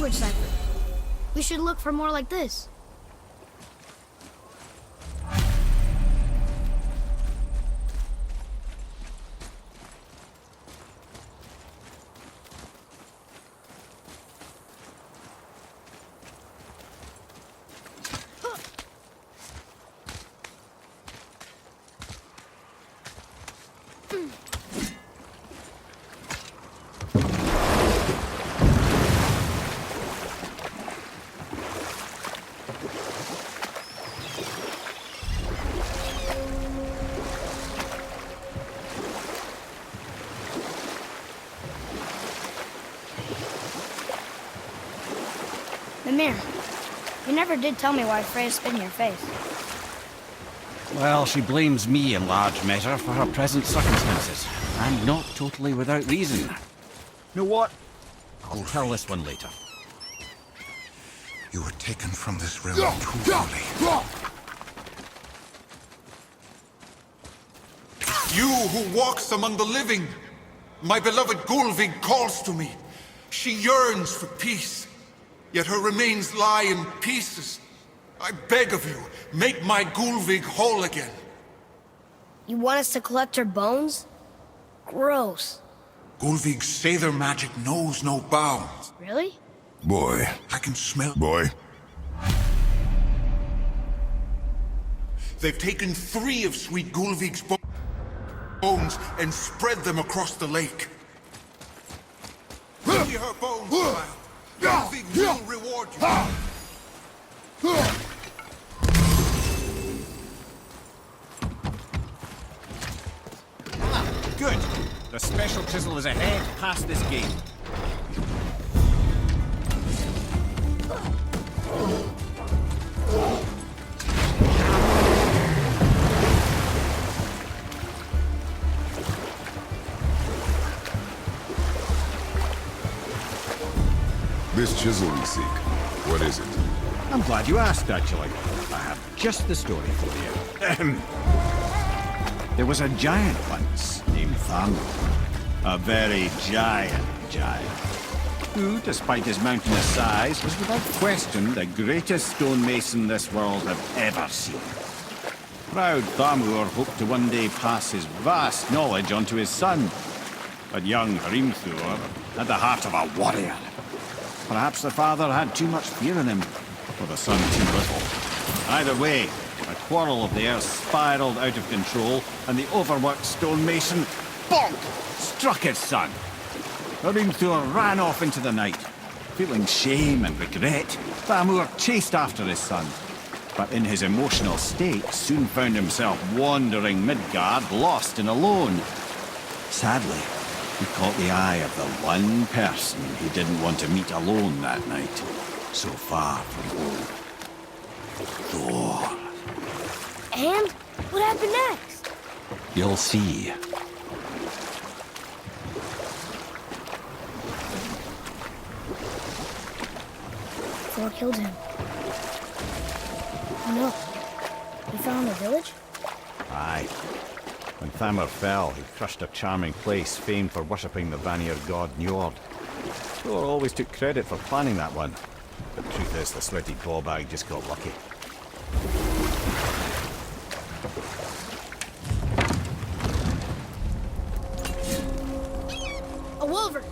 language cipher. We should look for more like this. Mimir, you never did tell me why Freya spit in your face. Well, she blames me in large measure for her present circumstances, and not totally without reason. You know what? I'll tell this one later. You were taken from this realm too early. You who walks among the living! My beloved Gullveig calls to me. She yearns for peace, yet her remains lie in pieces. I beg of you, make my Gullveig whole again. You want us to collect her bones? Gross. Gullveig's Seidr magic knows no bounds. Really? Boy. I can smell... Boy. They've taken 3 of sweet Gullveig's bones and spread them across the lake. Bring me her bones, child. Gullveig will reward you. Good. The special chisel is ahead past this gate. This chisel we seek, what is it? I'm glad you asked, actually. I have just the story for you. Ahem. There was a giant once, named Thamur. A very giant, who, despite his mountainous size, was without question the greatest stonemason this world had ever seen. Proud Thamur hoped to one day pass his vast knowledge on to his son. But young Hrimthur had the heart of a warrior. Perhaps the father had too much fear in him, or the son too little. Either way, a quarrel of theirs spiraled out of control, and the overworked stonemason, bonk, struck his son. Hrimthur ran off into the night. Feeling shame and regret, Thamur chased after his son. But in his emotional state, soon found himself wandering Midgard, lost and alone. Sadly, he caught the eye of the one person he didn't want to meet alone that night, so far from home. Thor. And? What happened next? You'll see. Thor killed him. Oh no. He found the village? Aye. When Thamur fell, he crushed a charming place famed for worshipping the Vanir god Njord. Thor always took credit for planning that one. But the truth is, the sweaty ballbag just got lucky. A wolver!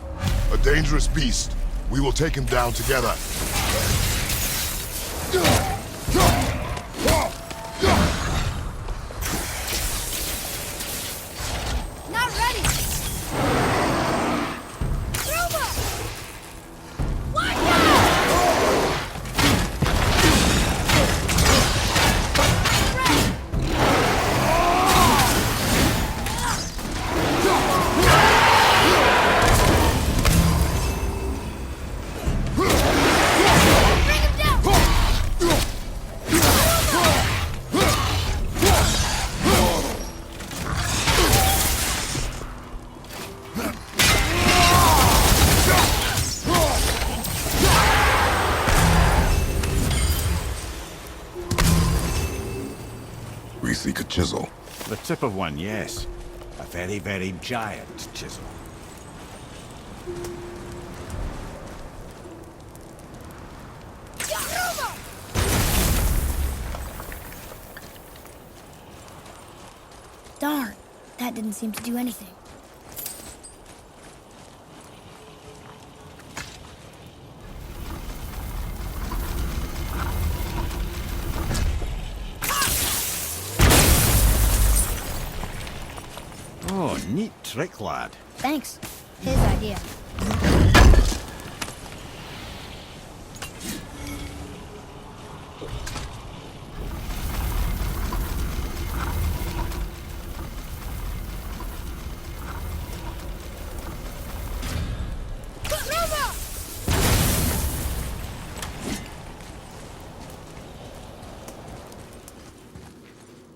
A dangerous beast. We will take him down together. Not ready! Roma! Watch out! Bring him down! We seek a chisel. The tip of one, yes. A very, very giant chisel. Darn, that didn't seem to do anything. Oh, neat trick, lad. Thanks. His idea.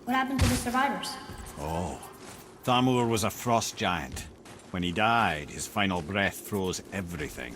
What happened to the survivors? Oh, Thamur was a frost giant. When he died, his final breath froze everything.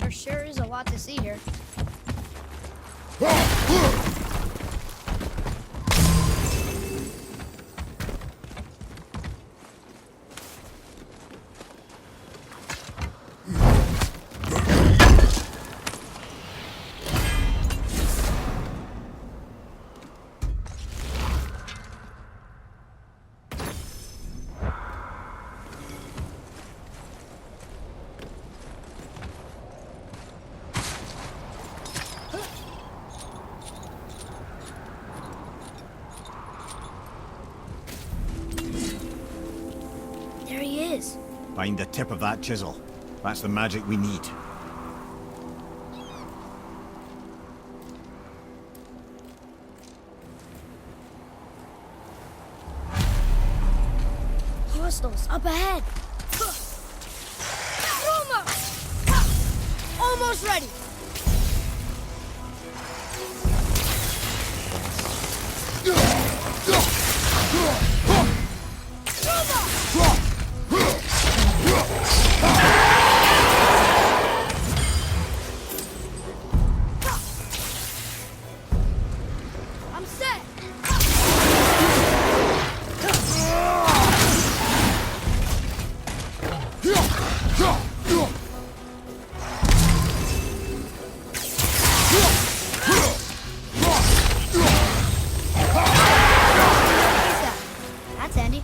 There sure is a lot to see here. There he is. Find the tip of that chisel. That's the magic we need. Crystals up ahead. Roma! Almost ready. I'm set. That's handy.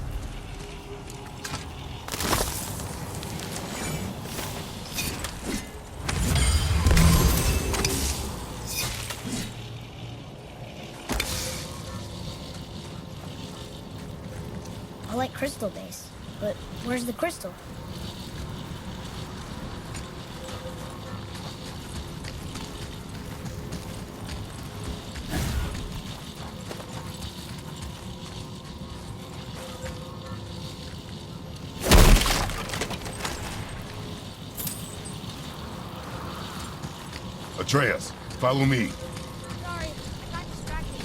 I like crystal base, but where's the crystal? Atreus, follow me. Sorry, I got distracted.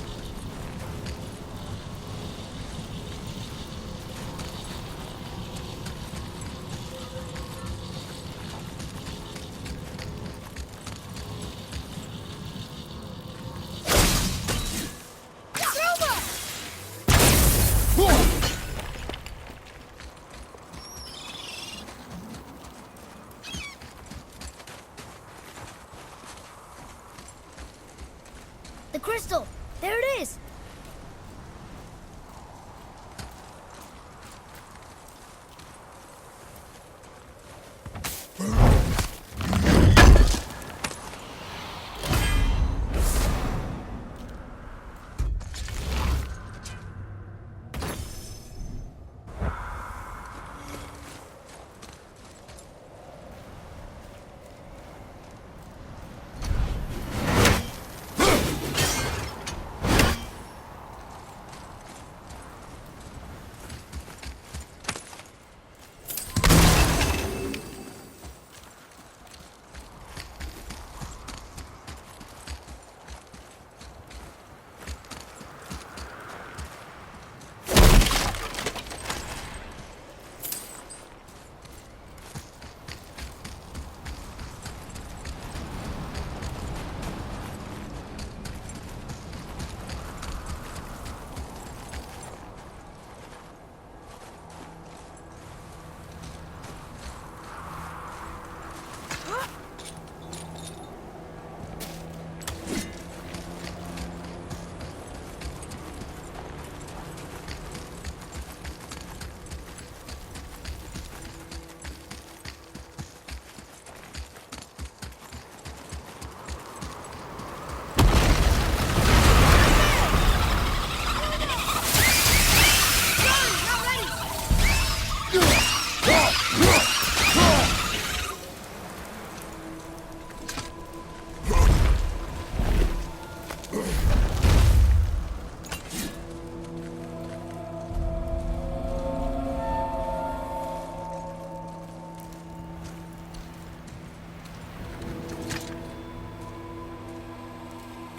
The crystal! There it is!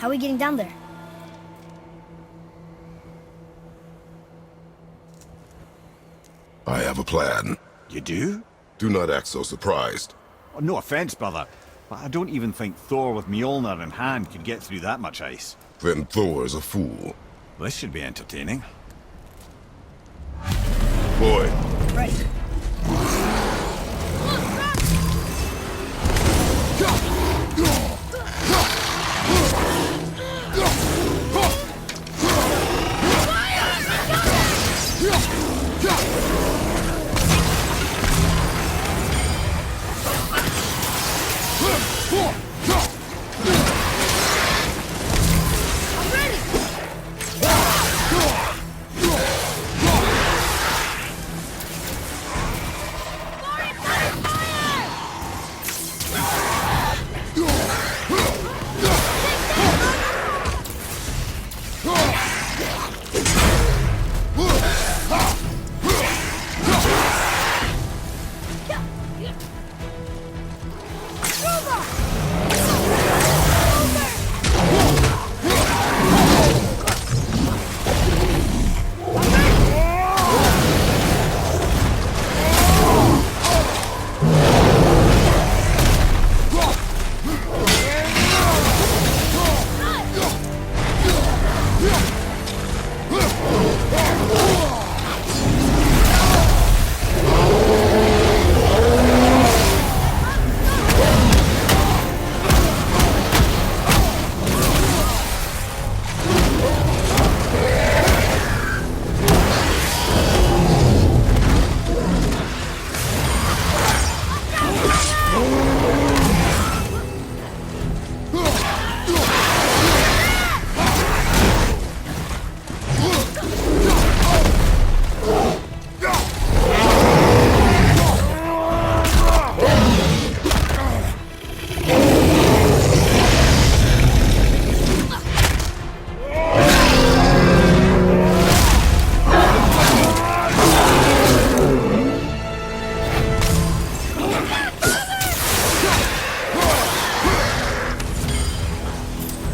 How are we getting down there? I have a plan. You do? Do not act so surprised. Oh, no offense, brother, but I don't even think Thor with Mjolnir in hand could get through that much ice. Then Thor is a fool. This should be entertaining. Boy, Right.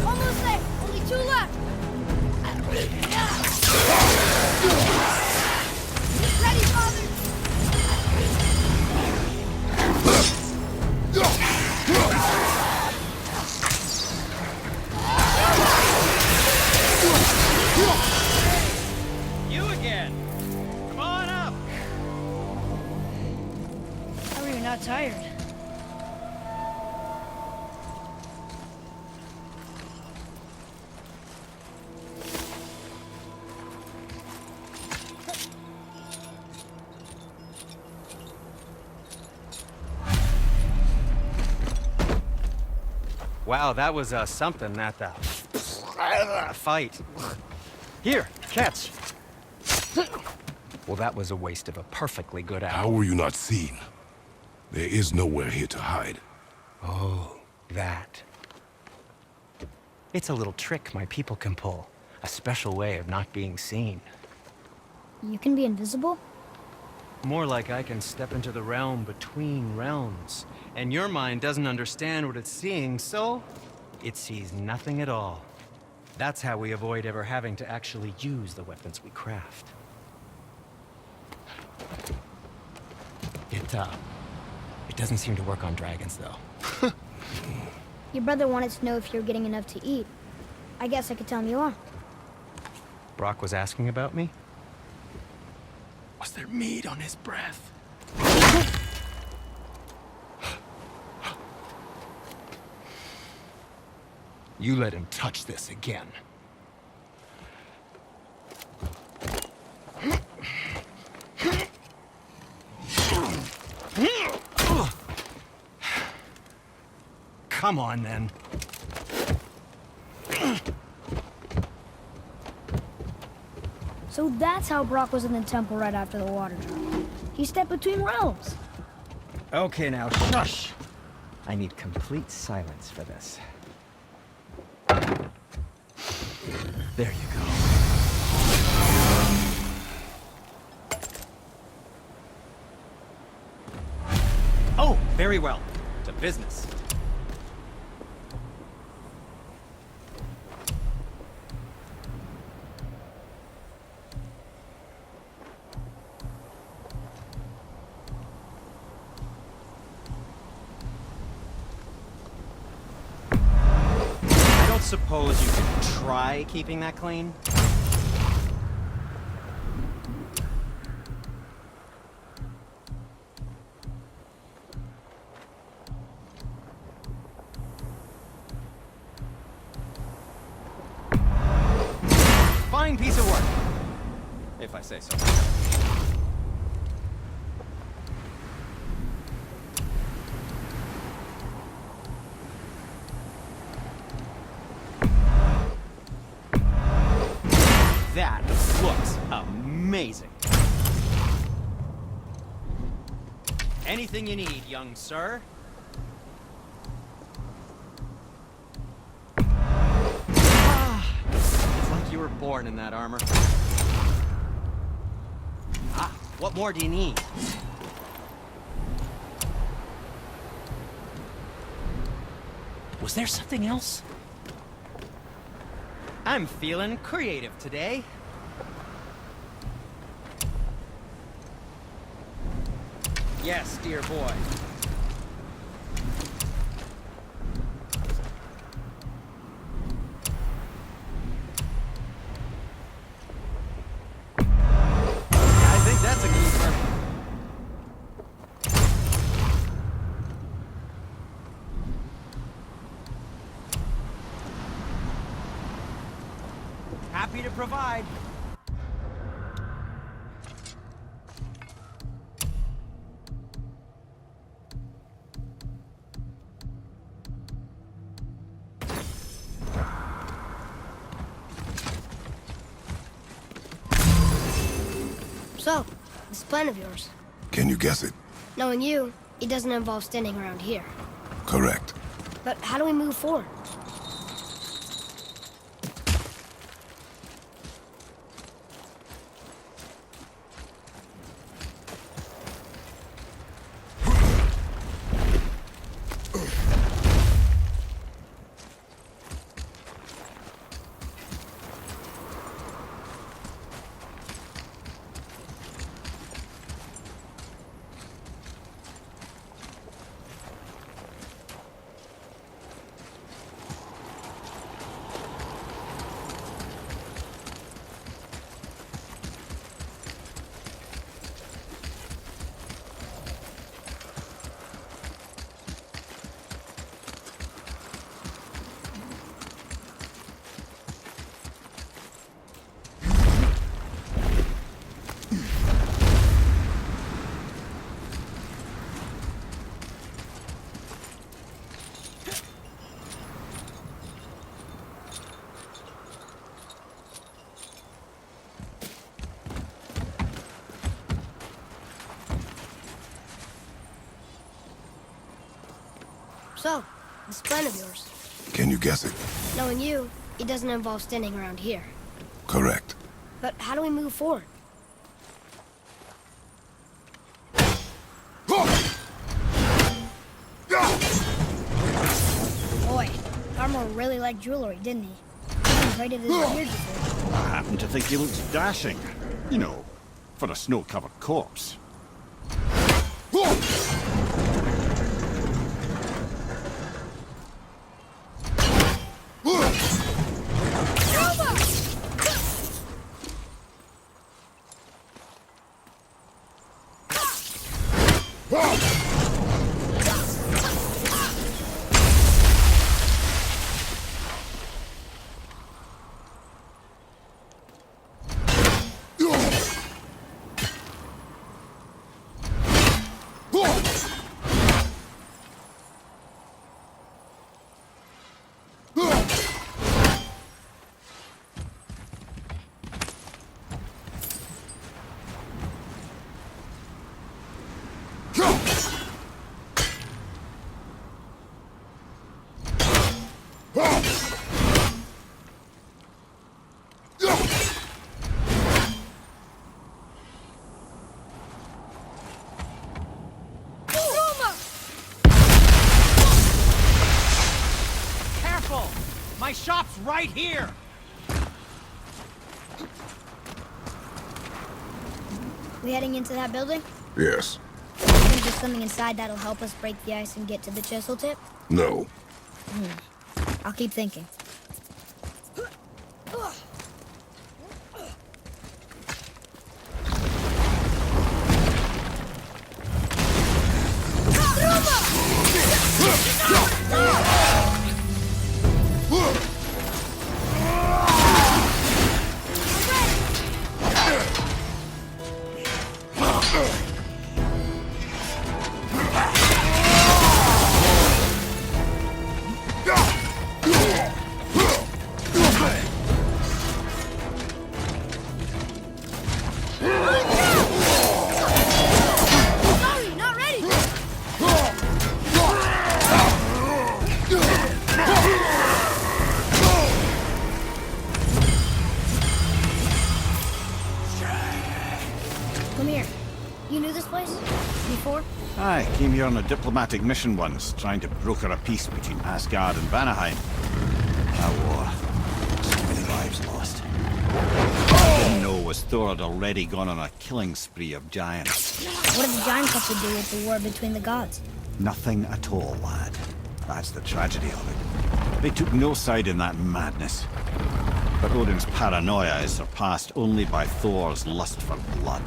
Almost there. Only two left. Ready, Father. You again! Come on up! How are you not tired? Wow, that was something, that fight. Here, catch. Well, that was a waste of a perfectly good how apple. were you not seen? There is nowhere here to hide. Oh, that. It's a little trick my people can pull. A special way of not being seen. You can be invisible? More like I can step into the realm between realms. And your mind doesn't understand what it's seeing, so it sees nothing at all. That's how we avoid ever having to actually use the weapons we craft. It doesn't seem to work on dragons, though. Your brother wanted to know if you're getting enough to eat. I guess I could tell him you are. Brock was asking about me? Was there meat on his breath? You let him touch this again. Come on, then. So that's how Brock was in the temple right after the water drop. He stepped between realms. Okay, now, shush! I need complete silence for this. There you go. Oh, very well. To business. suppose you could try keeping that clean? Fine piece of work, if I say so. That looks amazing. Anything you need, young sir. It's like you were born in that armor. Ah, what more do you need? Was there something else? I'm feeling creative today. Yes, dear boy. I think that's a keeper. Happy to provide. So, this plan of yours. Can you guess it? Knowing you, it doesn't involve standing around here. Correct. But how do we move forward? So, this plan of yours. Can you guess it? Knowing you, it doesn't involve standing around here. Correct. But how do we move forward? Boy, Armor really liked jewelry, didn't he? He braided his beard before. I happen to think he looks dashing. You know, for a snow-covered corpse. My shop's right here! We heading into that building? Yes. Think there's something inside that'll help us break the ice and get to the chisel tip? No. I'll keep thinking. I came here on a diplomatic mission once, trying to broker a peace between Asgard and Vanaheim. A war. So many lives lost. I didn't know was Thor had already gone on a killing spree of giants. What did the giants have to do with the war between the gods? Nothing at all, lad. That's the tragedy of it. They took no side in that madness. But Odin's paranoia is surpassed only by Thor's lust for blood.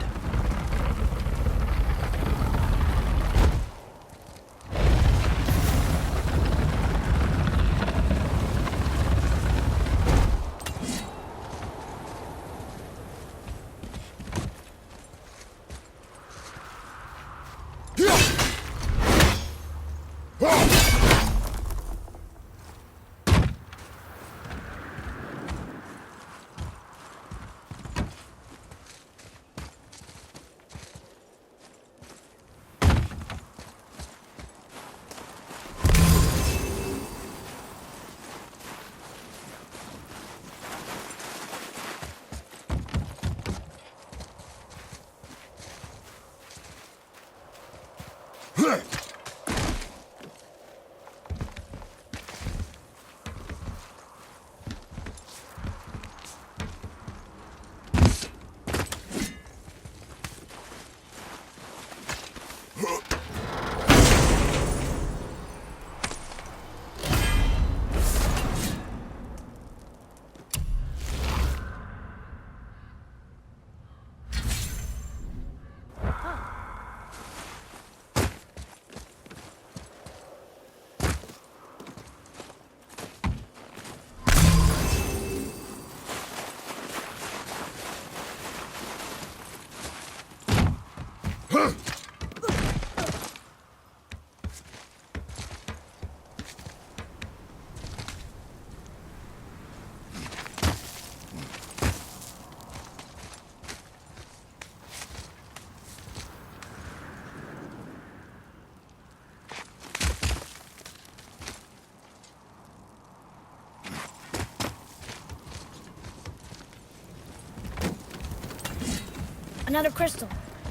Another crystal.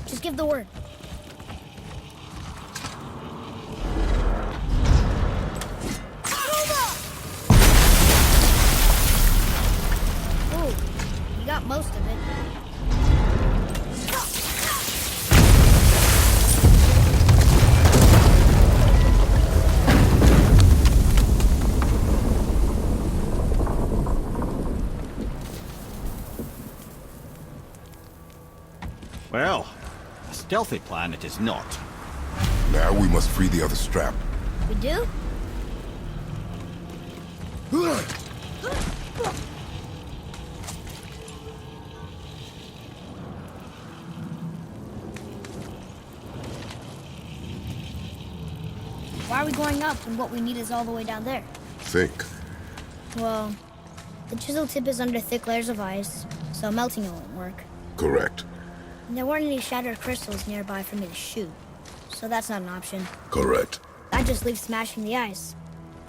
Just give the word. Ooh, you got most of it. Well, a stealthy plan it is not. Now we must free the other strap. We do? Why are we going up when what we need is all the way down there? Think. Well, the chisel tip is under thick layers of ice, so melting it won't work. Correct. And there weren't any shattered crystals nearby for me to shoot, so that's not an option. Correct. That just leaves smashing the ice.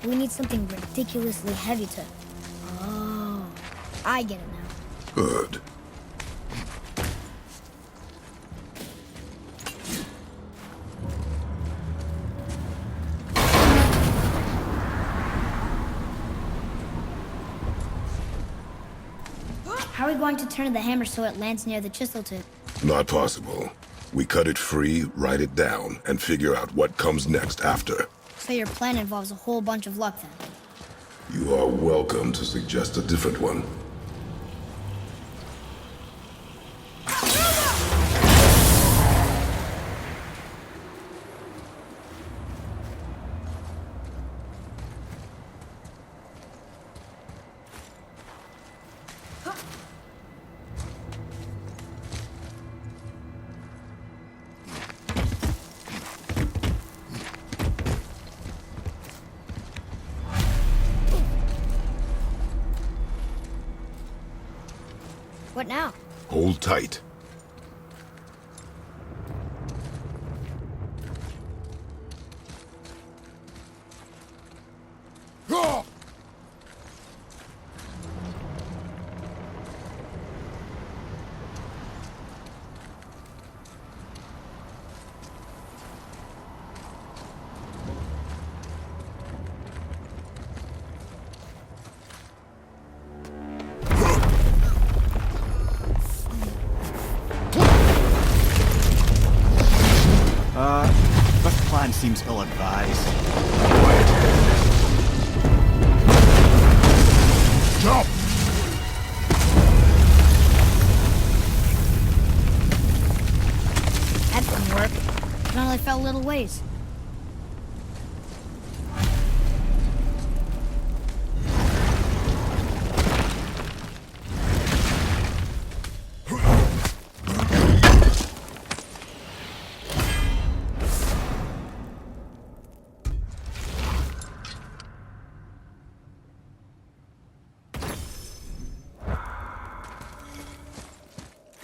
We need something ridiculously heavy to... Oh, I get it now. Good. How are we going to turn the hammer so it lands near the chisel tip? Not possible. We cut it free, write it down, and figure out what comes next after. So your plan involves a whole bunch of luck then? You are welcome to suggest a different one. What now? Hold tight. seems ill-advised. Jump! That didn't work. It only fell a little ways.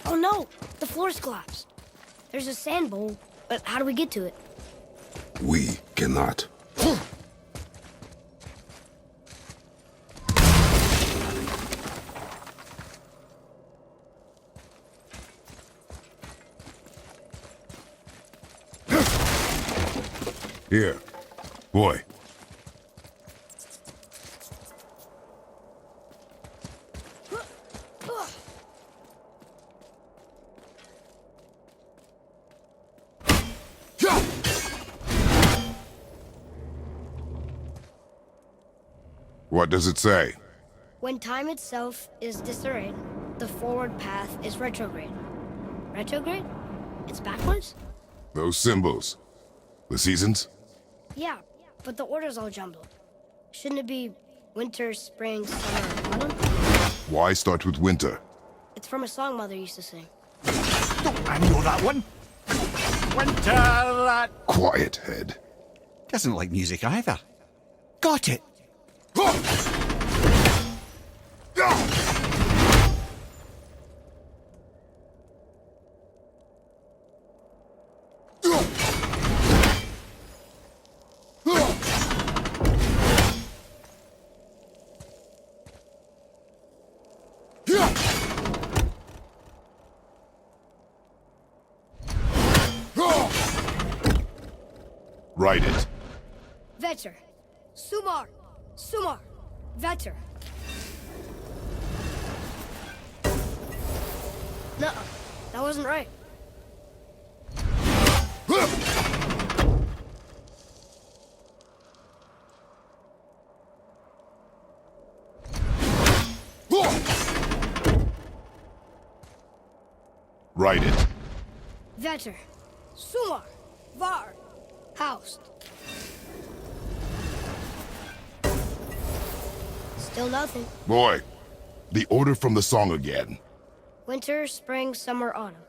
Oh no! The floor's collapsed. There's a sand bowl, but how do we get to it? We cannot. Here. Boy. What does it say? When time itself is disarrayed, the forward path is retrograde. Retrograde? It's backwards? Those symbols. The seasons? Yeah, but the order's all jumbled. Shouldn't it be winter, spring, summer, autumn? Why start with winter? It's from a song Mother used to sing. I know that one. Winter, Quiet, head. doesn't like music either. Got it. Write it. Vetter. Sumar. Sumar. Vetter. No, that wasn't right. Write it. Vetter. Sumar. Var. Housed. Still nothing. Boy, the order from the song again. Winter, spring, summer, autumn.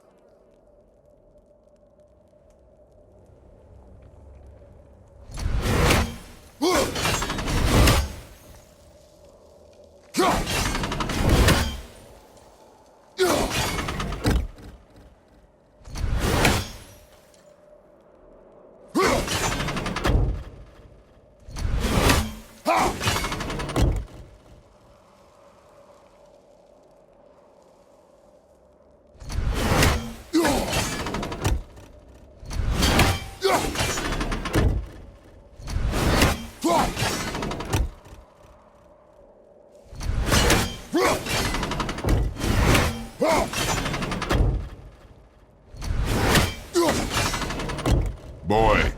Boy,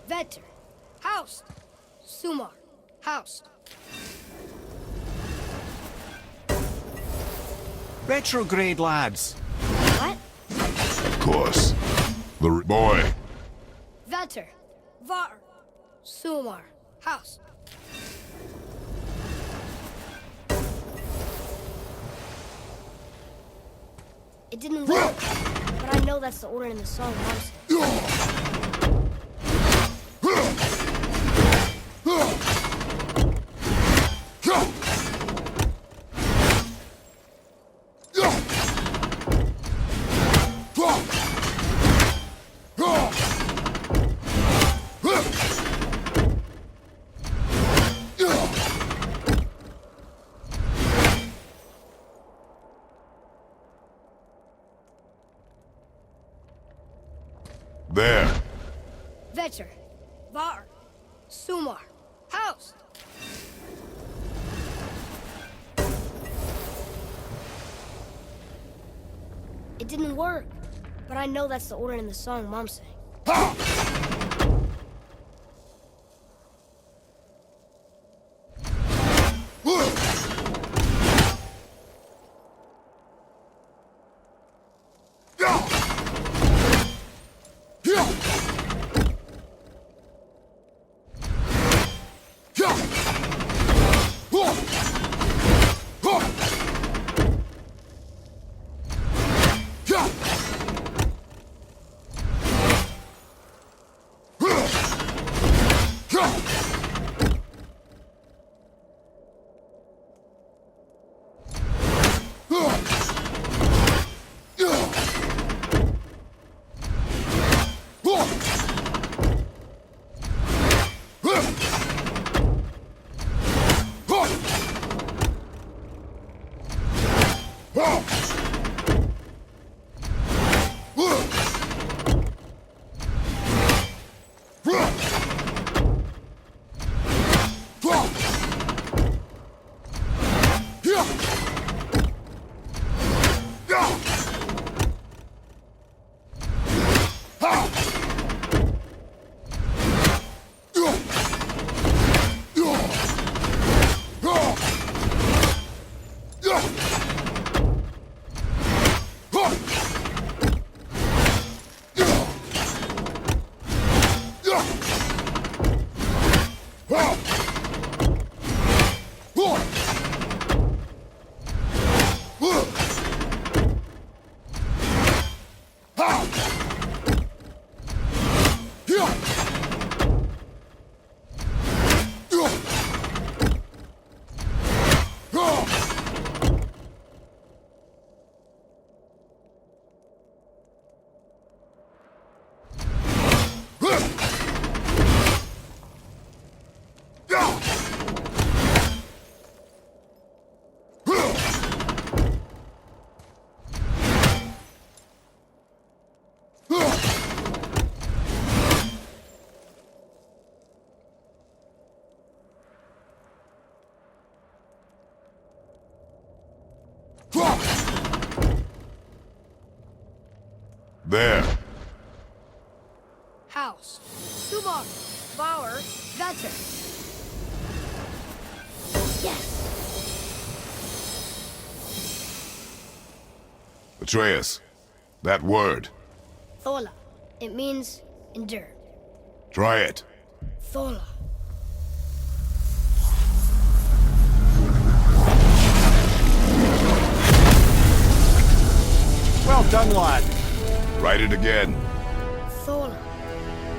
Vetter. Housed. Sumar. Housed. Retrograde, lads. What? of course. Boy, Vetter. Var. Sumar. Housed. It didn't work, but I know that's the order in the song Mom said. there. Vetter. Var. Sumar. Housed. It didn't work, but I know that's the order in the song Mom sang. There. House. Subar. Bauer. Vetter. Yes. Atreus, that word. Thola. It means endure. Try it. Thola. Well done, lad. Write it again. Thola.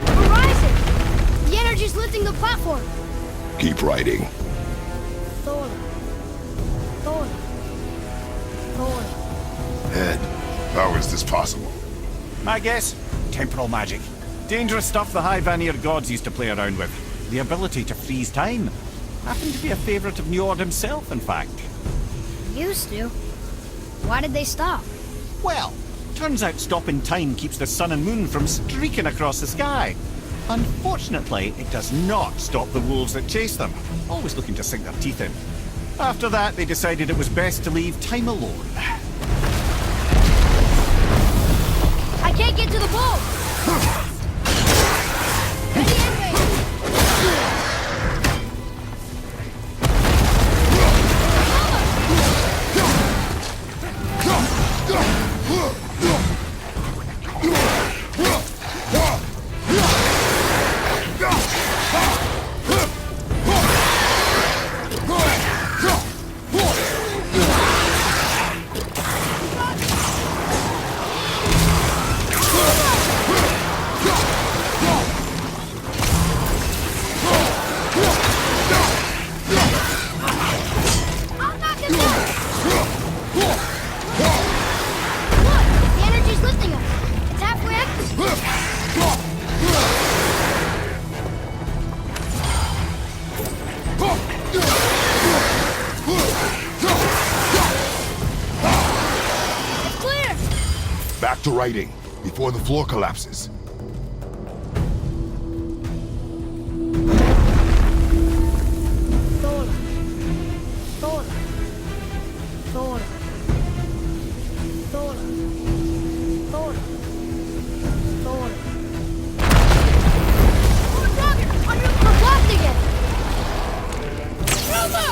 Horizon! The energy's lifting the platform. Keep writing. Thola. Thola. Thola. Head, how is this possible? My guess? Temporal magic. Dangerous stuff the High Vanir gods used to play around with. The ability to freeze time. Happened to be a favorite of Njord himself, in fact. Used to. Why did they stop? Well, turns out stopping time keeps the sun and moon from streaking across the sky. Unfortunately, it does not stop the wolves that chase them, always looking to sink their teeth in. After that, they decided it was best to leave time alone. I can't get to the ball! Ready anyway! I'll knock him down! Look! The energy's lifting us! It's halfway active! It's clear! Back to writing, before the floor collapses. Thola. Thola. Thola. Thola. Thola. Thola. Oh, Dragon! We're blocked again! Roma!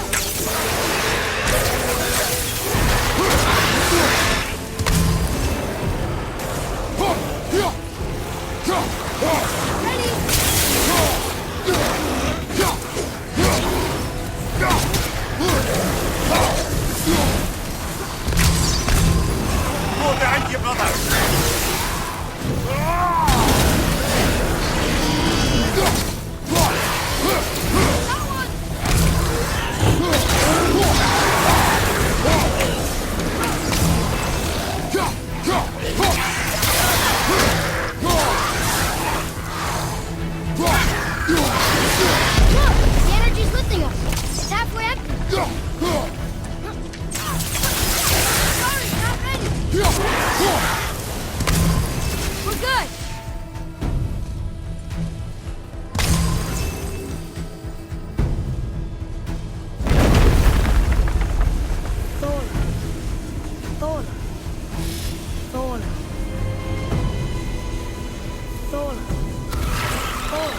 Sorry, not ready. We're good. Thora. Thora. Thora. Thora. Thora.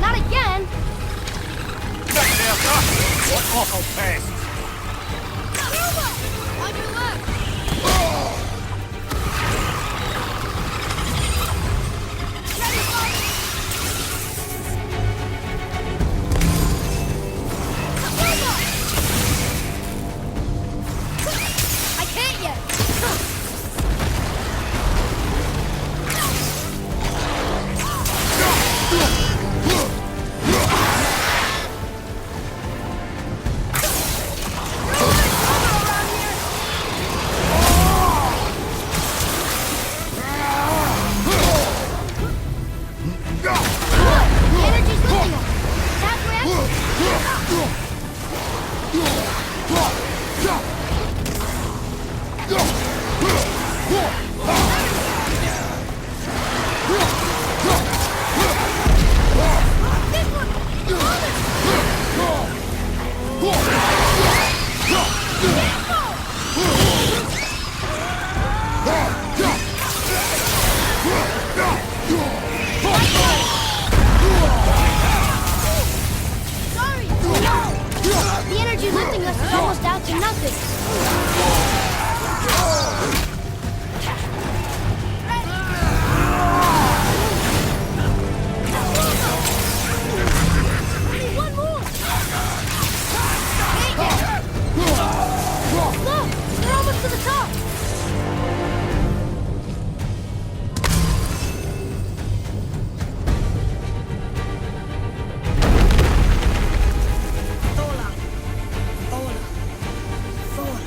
Not again! What awful pest! Silva! On your left! Ready, Bob? Silva! I can't yet! The energy's lifting us! That's reaction! This one! Sorry! No! The energy lifting us is almost out to nothing. Ready, one more! Look! They're almost to the top! Thola. Thola. Thola.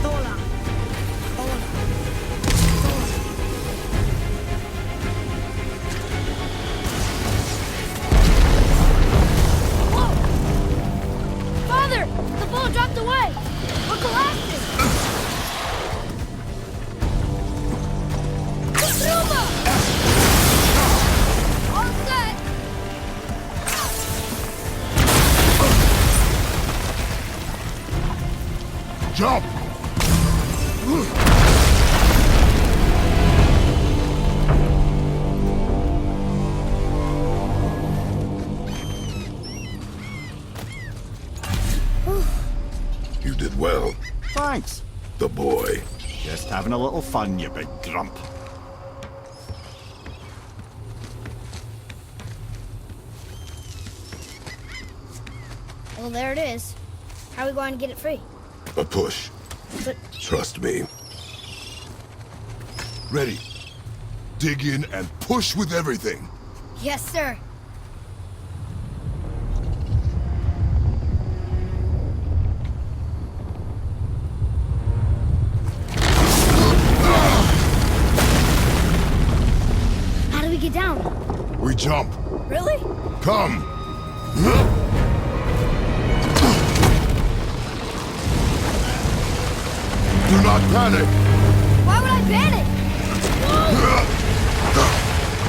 Thola. Thola. Whoa! Father! The ball dropped away! We're collapsing! Zuma! All set! Jump! You did well. Thanks. The boy. Just having a little fun, you big grump. Well, there it is. How are we going to get it free? A push. But Trust me. Ready. Dig in and push with everything. yes, sir. How do we get down? We jump. Really? Come. Do not panic. Why would I panic?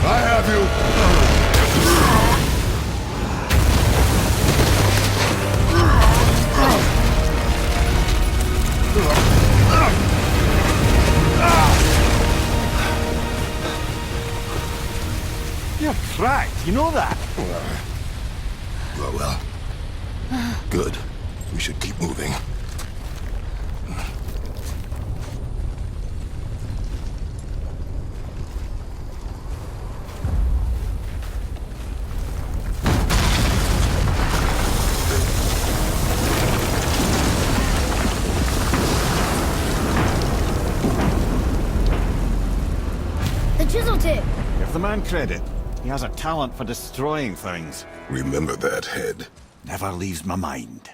I have you. You're cracked, you know that? Well. Good. We should keep moving. The chisel tip. Give the man credit. He has a talent for destroying things. Remember that head. Never leaves my mind.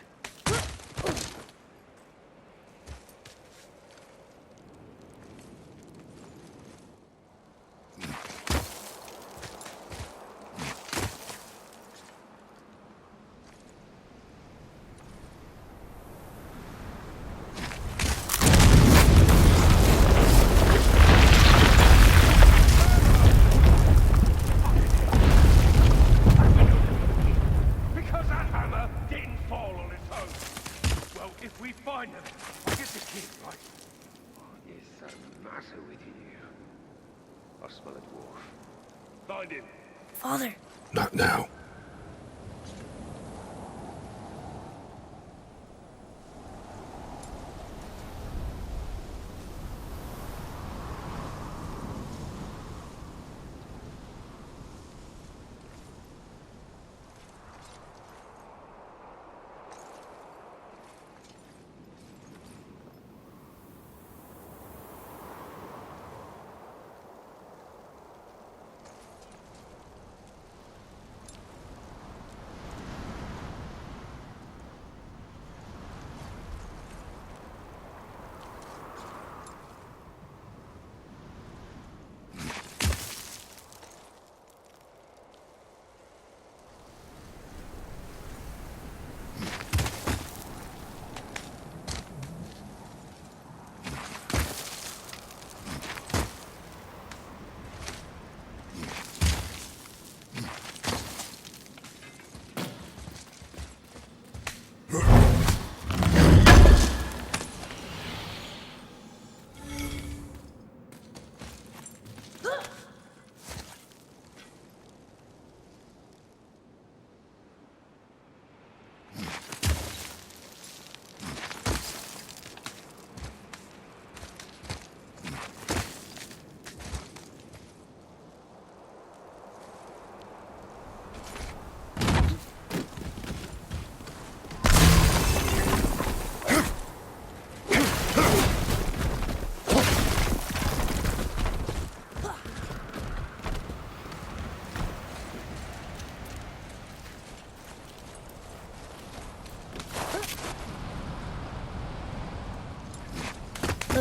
Father, Not now.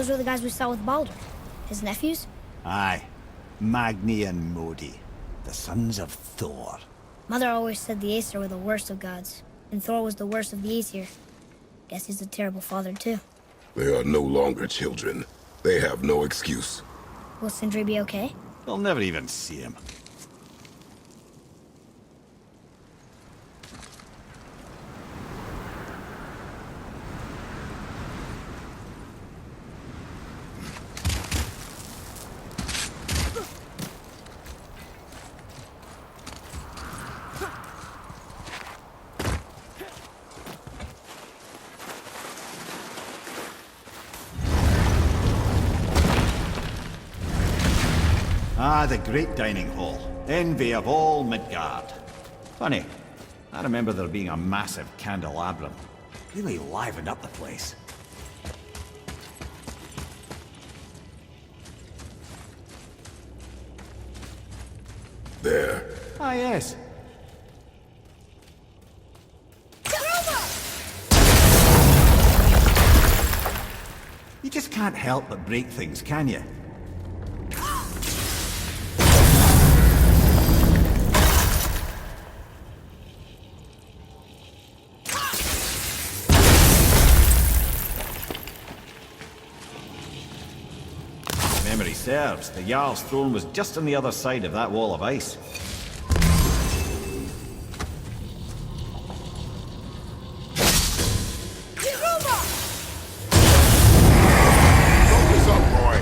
those were the guys we saw with Baldur. His nephews? Aye. Magni and Modi, the sons of Thor. Mother always said the Aesir were the worst of gods, and Thor was the worst of the Aesir. Guess he's a terrible father, too. They are no longer children. They have no excuse. Will Sindri be okay? They'll never even see him. Ah, the great dining hall. Envy of all Midgard. Funny, I remember there being a massive candelabrum. Really livened up the place. There. Ah, yes. You just can't help but break things, can you? Memory serves, the Jarl's throne was just on the other side of that wall of ice. Focus up, boy.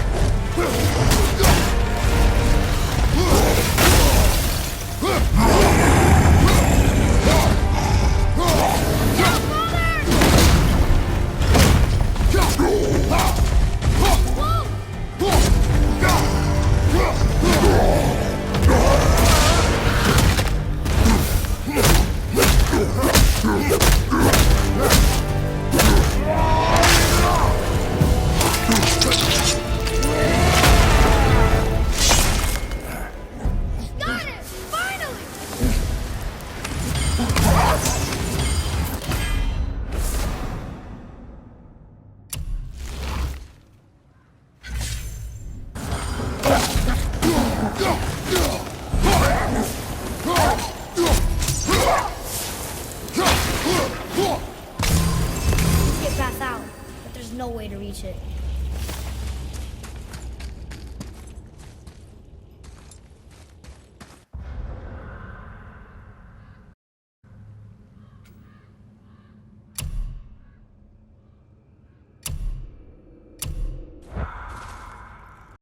Got it! Finally! Get past out, but there's no way to reach it.